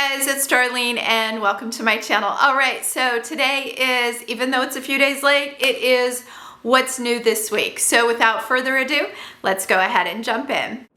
guys, it's Darlene and welcome to my channel. All right, so today is, even though it's a few days late, it is what's new this week. So without further ado, let's go ahead and jump in.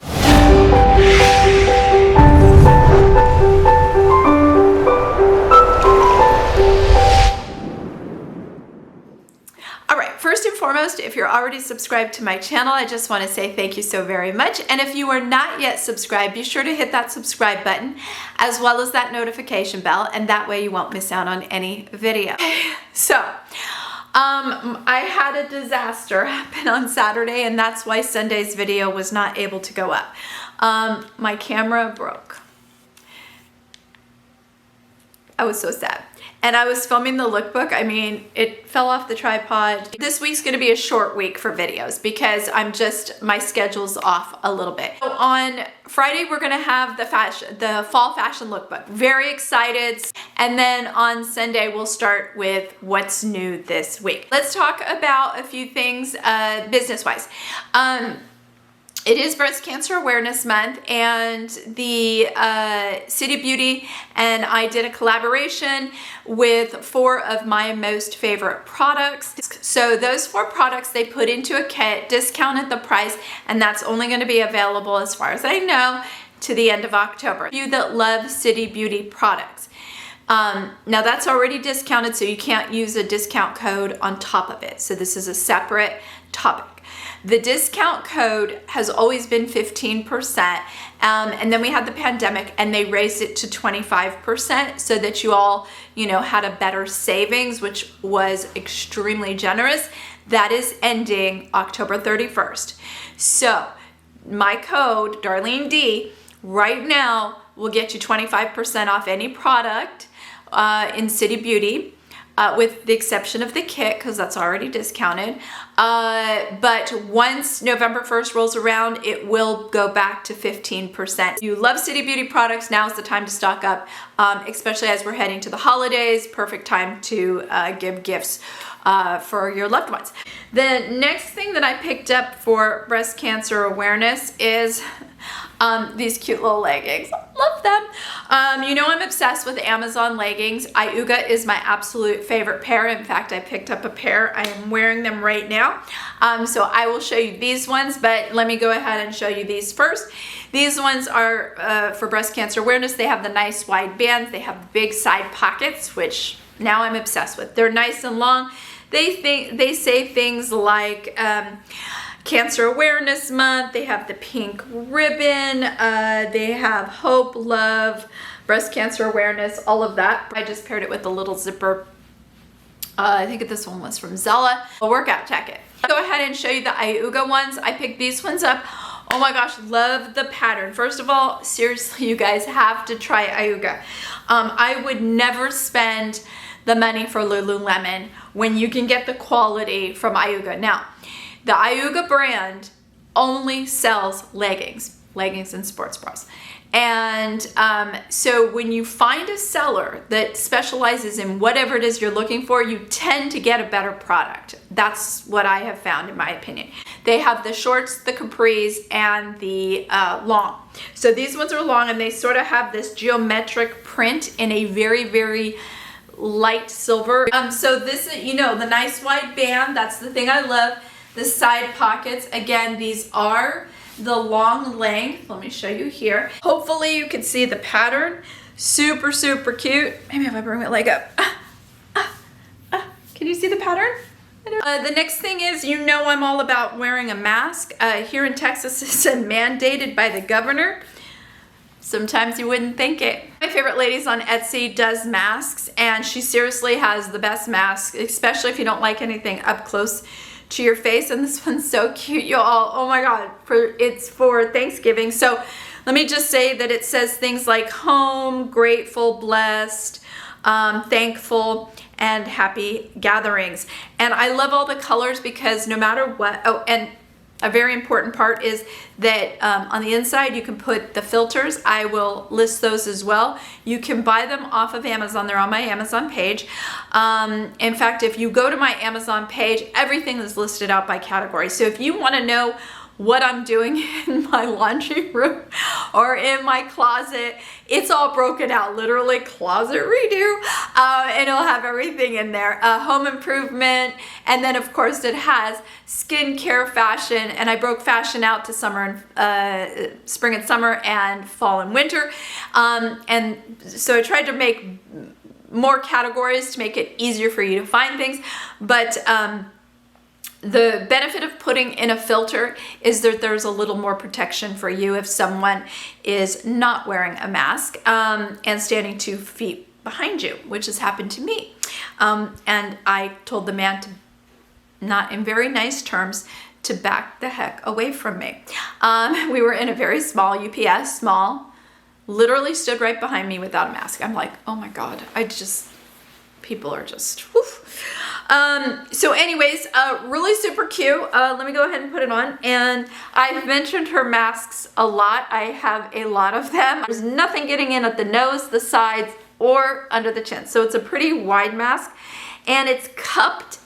All right, first and foremost, if you're already subscribed to my channel, I just want to say thank you so very much. And if you are not yet subscribed, be sure to hit that subscribe button as well as that notification bell, and that way you won't miss out on any video. So, I had a disaster happen on Saturday, and that's why Sunday's video was not able to go up. My camera broke. I was so sad. And I was filming the lookbook. I mean, it fell off the tripod. This week's gonna be a short week for videos because my schedule's off a little bit. So on Friday, we're gonna have the fall fashion lookbook. Very excited. And then on Sunday, we'll start with what's new this week. Let's talk about a few things business-wise. It is Breast Cancer Awareness Month, and the City Beauty and I did a collaboration with 4 of my most favorite products. So those 4 products they put into a kit, discounted the price, and that's only going to be available, as far as I know, to the end of October. You that love City Beauty products. Now that's already discounted, so you can't use a discount code on top of it. So this is a separate topic. The discount code has always been 15%, and then we had the pandemic and they raised it to 25% so that you all, had a better savings, which was extremely generous. That is ending October 31st. So my code, Darlene D, right now will get you 25% off any product in City Beauty. With the exception of the kit, because that's already discounted. But once November 1st rolls around, it will go back to 15%. If you love City Beauty products, now's the time to stock up, especially as we're heading to the holidays. Perfect time to give gifts for your loved ones. The next thing that I picked up for breast cancer awareness is these cute little leggings. Love them. I'm obsessed with Amazon leggings. Iuga is my absolute favorite pair. In fact, I picked up a pair. I am wearing them right now. So I will show you these ones, but let me go ahead and show you these first. These ones are for breast cancer awareness. They have the nice wide bands. They have big side pockets, which now I'm obsessed with. They're nice and long. They say things like Cancer Awareness Month. They have the pink ribbon. They have hope, love, breast cancer awareness, all of that. I just paired it with a little zipper. I think this one was from Zella. A workout jacket. I'll go ahead and show you the Iuga ones. I picked these ones up. Oh my gosh, love the pattern. First of all, seriously, you guys have to try Iuga. I would never spend the money for Lululemon when you can get the quality from Iuga. Now, the Iuga brand only sells leggings and sports bras. And so when you find a seller that specializes in whatever it is you're looking for, you tend to get a better product. That's what I have found, in my opinion. They have the shorts, the capris, and the long. So these ones are long, and they sort of have this geometric print in a very, very light silver. So this, the nice wide band, that's the thing I love. The side pockets, again, these are the long length. Let me show you here. Hopefully you can see the pattern. Super, super cute. Maybe if I bring my leg up. Can you see the pattern? The next thing is, I'm all about wearing a mask. Here in Texas, it's mandated by the governor. Sometimes you wouldn't think it. My favorite ladies on Etsy does masks, and she seriously has the best masks, especially if you don't like anything up close to your face. And this one's so cute, y'all. Oh my god, it's for Thanksgiving. So let me just say that it says things like home, grateful, blessed, thankful, and happy gatherings. And I love all the colors because no matter what, and a very important part is that on the inside you can put the filters. I will list those as well. You can buy them off of Amazon. They're on my Amazon page. In fact, if you go to my Amazon page, everything is listed out by category. So if you want to know what I'm doing in my laundry room or in my closet. It's all broken out, literally closet redo, and it'll have everything in there. Home improvement, and then of course it has skincare, fashion, and I broke fashion out to summer and spring and summer and fall and winter, and so I tried to make more categories to make it easier for you to find things, but the benefit of putting in a filter is that there's a little more protection for you if someone is not wearing a mask and standing 2 feet behind you, which has happened to me. And I told the man, to, not in very nice terms, to back the heck away from me. We were in a very small UPS, literally stood right behind me without a mask. I'm like, oh my God, people are just, whew. So anyways, really super cute. Let me go ahead and put it on. And I've mentioned her masks a lot. I have a lot of them. There's nothing getting in at the nose, the sides, or under the chin. So it's a pretty wide mask, and it's cupped,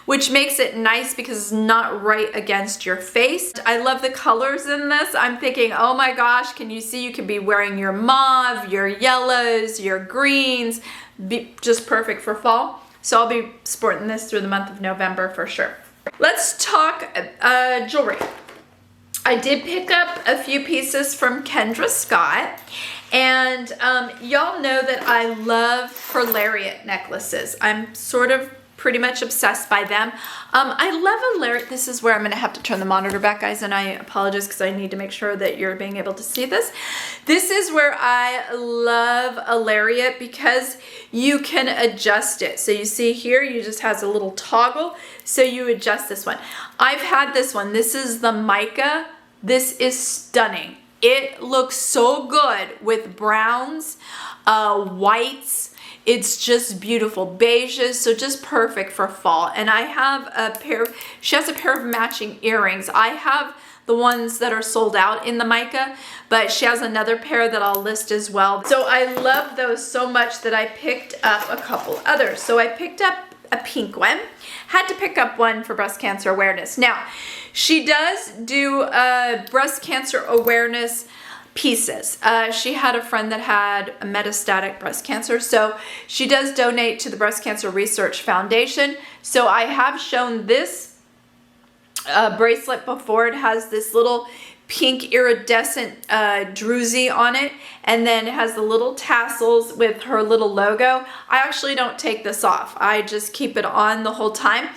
which makes it nice because it's not right against your face. I love the colors in this. I'm thinking, oh my gosh, can you see? You could be wearing your mauve, your yellows, your greens, just perfect for fall. So I'll be sporting this through the month of November for sure. Let's talk jewelry. I did pick up a few pieces from Kendra Scott, and y'all know that I love her lariat necklaces. I'm sort of pretty much obsessed by them. I love a lariat. This is where I'm gonna have to turn the monitor back, guys, and I apologize because I need to make sure that you're being able to see this. This is where I love a lariat because you can adjust it. So you see here, you just has a little toggle, so you adjust this one. I've had this one. This is the mica. This is stunning. It looks so good with browns, whites. It's just beautiful. Beiges, so just perfect for fall. And I have a pair, she has a pair of matching earrings. I have the ones that are sold out in the mica, but she has another pair that I'll list as well. So I love those so much that I picked up a couple others. So I picked up a pink one, had to pick up one for breast cancer awareness. Now, she does do breast cancer awareness pieces. She had a friend that had a metastatic breast cancer, so she does donate to the Breast Cancer Research Foundation. So I have shown this bracelet before. It has this little pink iridescent druzy on it, and then it has the little tassels with her little logo. I actually don't take this off. I just keep it on the whole time.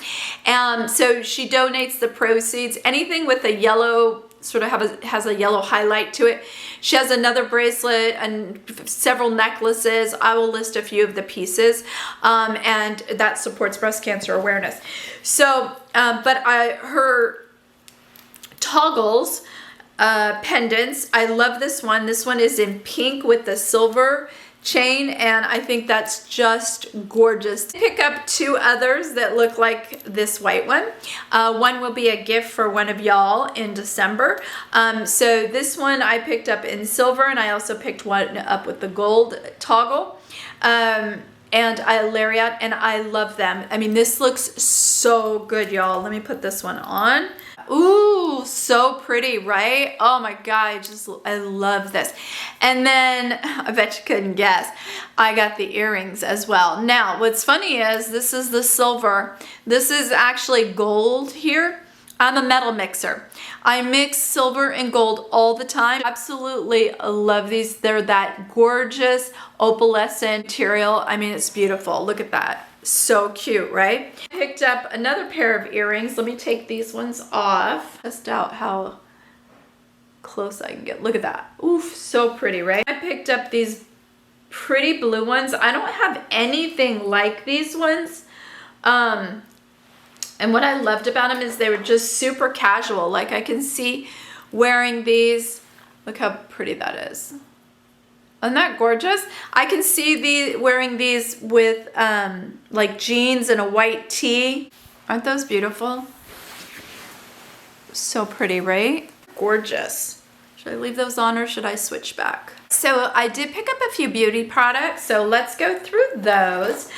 So she donates the proceeds. Anything with a yellow, sort of has a yellow highlight to it. She has another bracelet and several necklaces. I will list a few of the pieces, and that supports breast cancer awareness. So, her toggles, pendants, I love this one. This one is in pink with the silver chain, and I think that's just gorgeous. Pick up 2 others that look like this white one. One will be a gift for one of y'all in December. So this one I picked up in silver, and I also picked one up with the gold toggle. And I lariat, and I love them. I mean, this looks so good, y'all. Let me put this one on. Ooh, so pretty, right? Oh my God, I love this. And then, I bet you couldn't guess, I got the earrings as well. Now, what's funny is, this is the silver. This is actually gold here. I'm a metal mixer. I mix silver and gold all the time. Absolutely love these. They're that gorgeous opalescent material. I mean, it's beautiful. Look at that. So cute, right? Picked up another pair of earrings. Let me take these ones off. Test out how close I can get. Look at that. Oof, so pretty, right? I picked up these pretty blue ones. I don't have anything like these ones. And what I loved about them is they were just super casual. Like, I can see wearing these. Look how pretty that is. Isn't that gorgeous? I can see wearing these with like jeans and a white tee. Aren't those beautiful? So pretty, right? Gorgeous. Should I leave those on or should I switch back? So I did pick up a few beauty products, so let's go through those.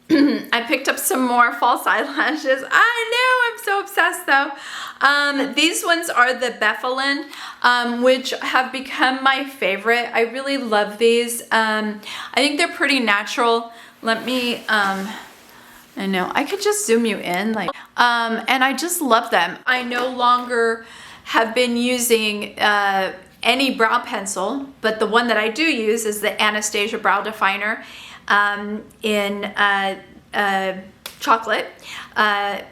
I picked up some more false eyelashes. I know, I'm so obsessed though. These ones are the Bephalin, which have become my favorite. I really love these. I think they're pretty natural. Let me, I know, I could just zoom you in, like, and I just love them. I no longer have been using any brow pencil, but the one that I do use is the Anastasia Brow Definer in chocolate, and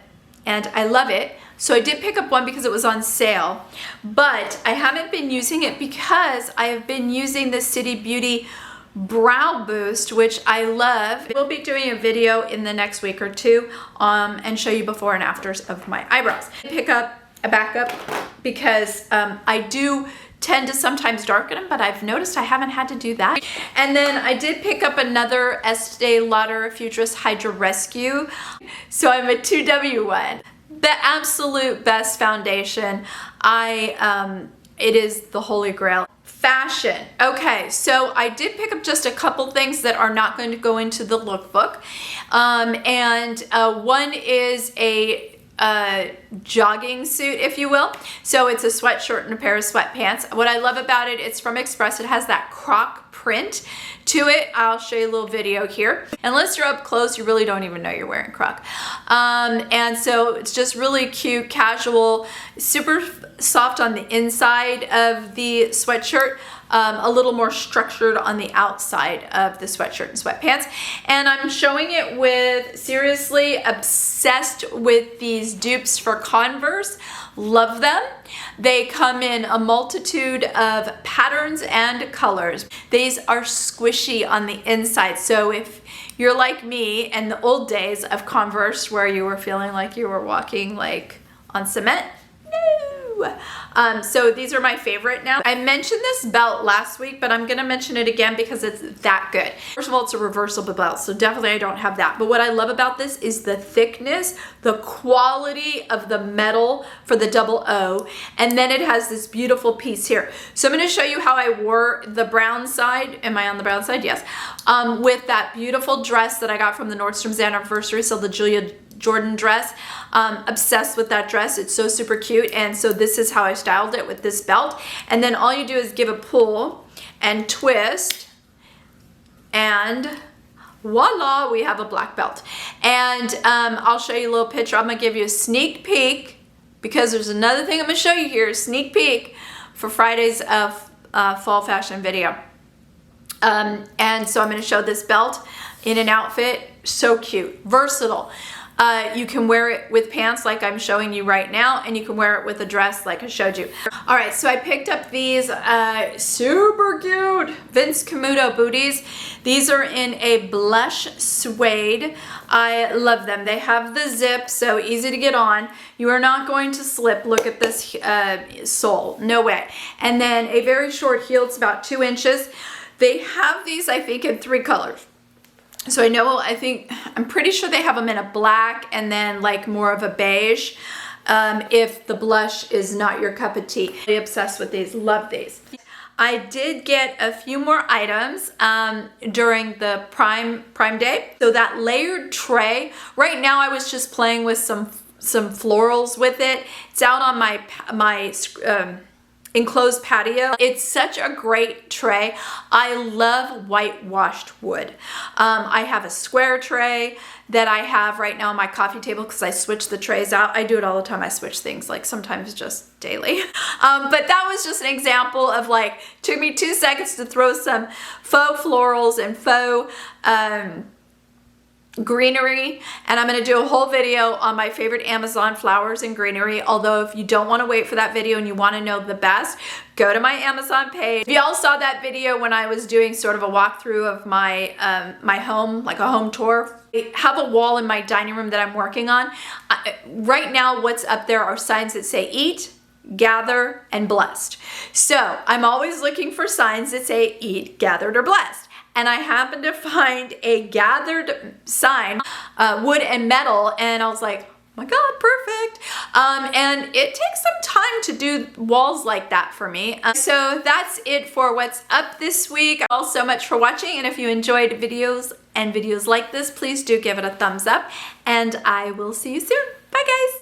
I love it. So I did pick up one because it was on sale, but I haven't been using it because I have been using the City Beauty Brow Boost, which I love. We'll be doing a video in the next week or two and show you before and afters of my eyebrows. Pick up a backup because I do tend to sometimes darken them, but I've noticed I haven't had to do that. And then I did pick up another Estee Lauder Futurist Hydra Rescue. So I'm a 2W1. The absolute best foundation. It is the holy grail. Fashion. Okay, so I did pick up just a couple things that are not going to go into the lookbook. One is a jogging suit, if you will. So it's a sweatshirt and a pair of sweatpants. What I love about it, it's from Express. It has that croc print to it. I'll show you a little video here. Unless you're up close, you really don't even know you're wearing croc. And so it's just really cute, casual, super soft on the inside of the sweatshirt. A little more structured on the outside of the sweatshirt and sweatpants. And I'm showing it with, seriously, obsessed with these dupes for Converse. Love them. They come in a multitude of patterns and colors. These are squishy on the inside. So if you're like me in the old days of Converse where you were feeling like you were walking like on cement, no. So these are my favorite now. I mentioned this belt last week, but I'm gonna mention it again because it's that good. First of all, it's a reversible belt, so definitely I don't have that. But what I love about this is the thickness, the quality of the metal for the double O, and then it has this beautiful piece here. So I'm gonna show you how I wore the brown side. Am I on the brown side? Yes. With that beautiful dress that I got from the Nordstrom's anniversary, so the Julia Jordan dress. Obsessed with that dress. It's so super cute. And so this is how I styled it with this belt. And then all you do is give a pull and twist, and voila, we have a black belt. And I'll show you a little picture. I'm gonna give you a sneak peek because there's another thing I'm gonna show you here, sneak peek for Friday's fall fashion video. And so I'm gonna show this belt in an outfit. So cute, versatile. You can wear it with pants like I'm showing you right now, and you can wear it with a dress like I showed you. All right, so I picked up these super cute Vince Camuto booties. These are in a blush suede. I love them. They have the zip, so easy to get on. You are not going to slip. Look at this sole, no way. And then a very short heel, it's about 2 inches. They have these, I think, in 3 colors. So I'm pretty sure they have them in a black and then like more of a beige, if the blush is not your cup of tea. I'm obsessed with these, love these. I did get a few more items during the Prime Day. So that layered tray, right now I was just playing with some florals with it. It's out on my enclosed patio. It's such a great tray. I love whitewashed wood. I have a square tray that I have right now on my coffee table because I switch the trays out. I do it all the time. I switch things, like sometimes just daily. But that was just an example of like, took me 2 seconds to throw some faux florals and faux greenery, and I'm going to do a whole video on my favorite Amazon flowers and greenery. Although if you don't want to wait for that video and you want to know the best, go to my Amazon page. If y'all saw that video when I was doing sort of a walkthrough of my my home, like a home tour, I have a wall in my dining room that I'm working on. Right now what's up there are signs that say eat, gather, and blessed. So I'm always looking for signs that say eat, gathered, or blessed. And I happened to find a gathered sign, wood and metal, and I was like, oh my God, perfect. And it takes some fun to do walls like that for me. So that's it for what's up this week. Thank you all so much for watching, and if you enjoyed videos like this, please do give it a thumbs up, and I will see you soon. Bye guys!